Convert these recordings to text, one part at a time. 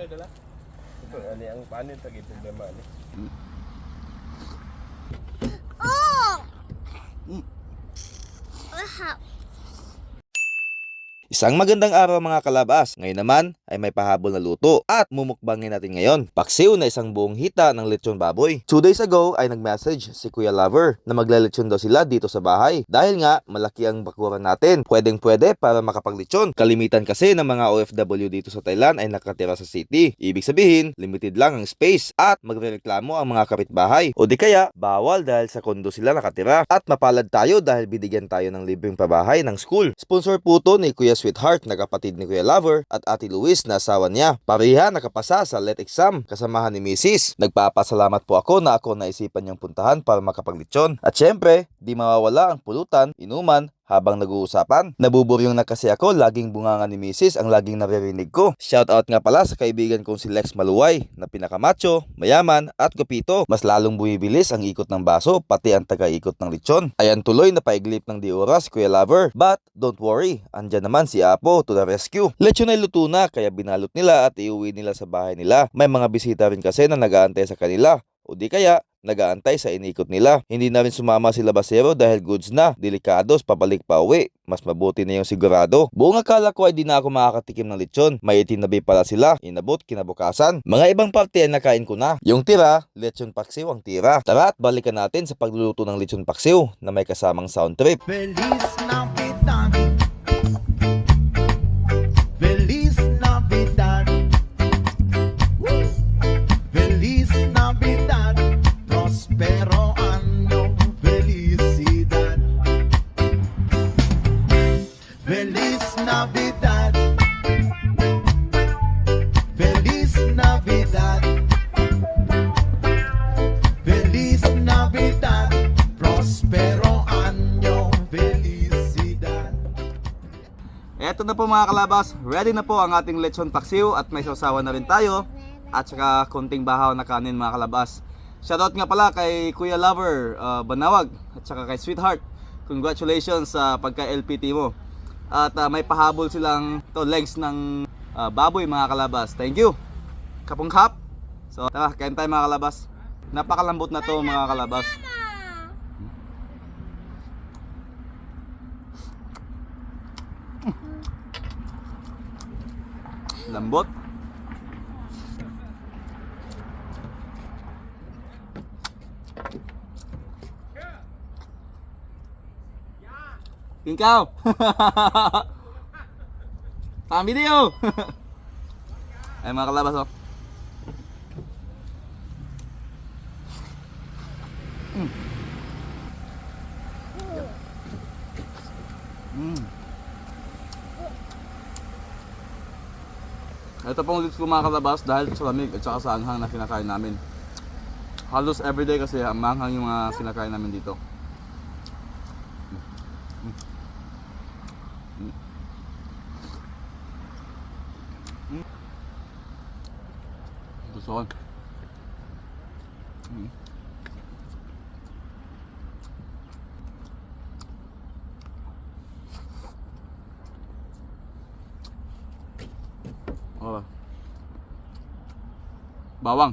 kayo dala? Ito, ani ang panin tagi problema ni. Oh! Aha. Isang magandang araw mga kalabas. Ngayon naman ay may pahabol na luto at mumukbangin natin ngayon. Paksiw na isang buong hita ng lechon baboy. 2 days ago ay nag-message si Kuya Lover na maglalechon daw sila dito sa bahay. Dahil nga malaki ang bakuran natin, pwedeng-pwede para makapaglechon. Kalimitan kasi ng mga OFW dito sa Thailand ay nakatira sa city. Ibig sabihin, limited lang ang space at magrereklamo ang mga kapitbahay. O di kaya, bawal dahil sa kondo sila nakatira. At mapalad tayo dahil binigyan tayo ng libreng pabahay ng school. Sponsor po to ni Kuya Sweetheart na kapatid ni Kuya Lover at Ate Luis na asawa niya. Pareha nakapasa sa LET exam kasamahan ni Mrs. Nagpapasalamat po ako na ako naisipan niyang puntahan para makapaglechon. At syempre, di mawawala ang pulutan, inuman, habang nag-uusapan. Nabuburyong na kasi ako, laging bunganga ni Mrs. ang laging naririnig ko. Shoutout nga pala sa kaibigan kong si Lex Maluway na pinakamacho, mayaman at gupito. Mas lalong bumibilis ang ikot ng baso, pati ang taga-ikot ng lechon. Ayan tuloy na paiglip ng di oras, Kuya Lover. But don't worry, andyan naman si Apo to the rescue. Lechon ay luto na, kaya binalot nila at iuwi nila sa bahay nila. May mga bisita rin kasi na nag-aantay sa kanila. O di kaya, nag-aantay sa inikot nila. Hindi na rin sumama sila basero dahil goods na, delikados, pabalik pa uwi. Mas mabuti na yung sigurado. Buong akala ko ay di na ako makakatikim ng lechon. May itinabi pala sila, inabot kinabukasan. Mga ibang parte ay nakain ko na. Yung tira, lechon paksiw ang tira. Tara at balikan natin sa pagluluto ng lechon paksiw na may kasamang sound trip. Feliz Navidad. Feliz Navidad. Feliz Navidad. Prospero año. Felicidad. Feliz Navidad. Feliz Navidad. Feliz Navidad. Prospero año. Felicidad. Eto na po mga kalabas, ready na po ang ating lechon paksiw at may sausawan na rin tayo at saka konting bahaw na kanin mga kalabas. Shoutout nga pala kay Kuya Lover Banawag at saka kay Sweetheart. Congratulations sa pagka-LPT mo. At may pahabol silang legs ng baboy mga kalabas. Thank you. Kapungkap. So tara, kain tayo mga kalabas. Napakalambot na to mga kalabas. Lambot. Ikaw. Tama video. Ay mga kalabas oh. Ito pong lips ko mga kalabas dahil sa lamig at saka sa anghang na kinakain namin. Halos everyday kasi ang manghang yung mga kinakain namin dito. Gusto ko. Oh. Bawang.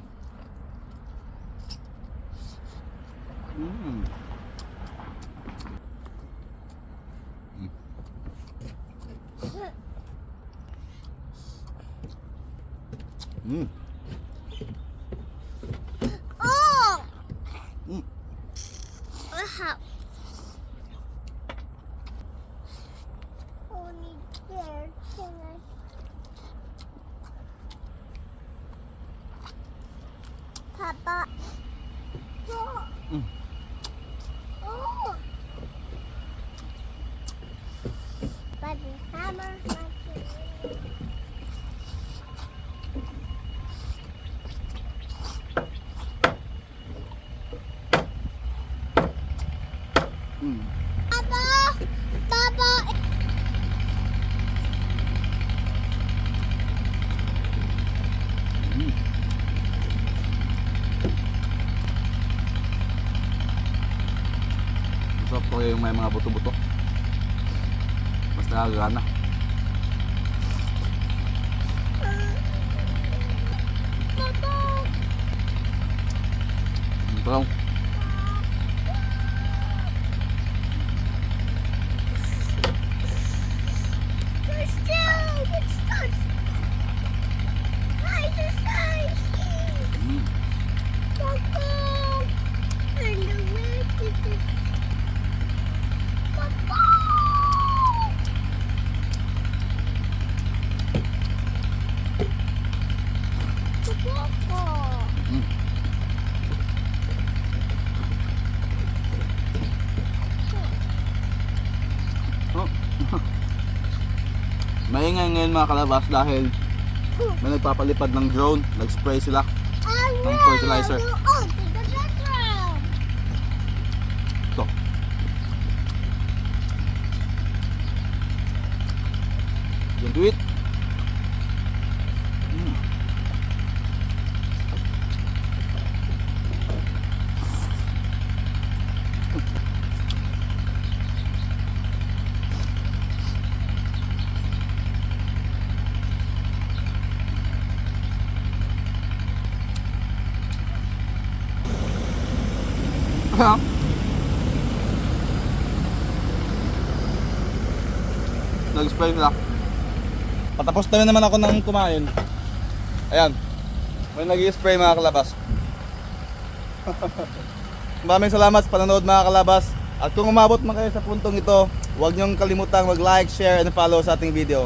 Oh! Aha. Only there. Papa. Oh. Oh. Buddy, hammer. Papa. Papa. Masarap to yung may mga buto-buto. Mas nakagana. Wow. There's still, it's not. Hi, there's ice. Papa. And the way to this. Papa. Papa. Maingay ngayon mga kalabas dahil may nagpapalipad ng drone. Nag-spray sila. Ng fertilizer. Oh, to the bedroom. Ito. Yan to it. Nag-spray sila. Patapos naman ako ng kumain. Ayan. May nag-i-spray mga kalabas. Maraming salamat sa panonood mga kalabas. At kung umabot man kayo sa puntong ito, huwag niyong kalimutang mag-like, share, and follow sa ating video.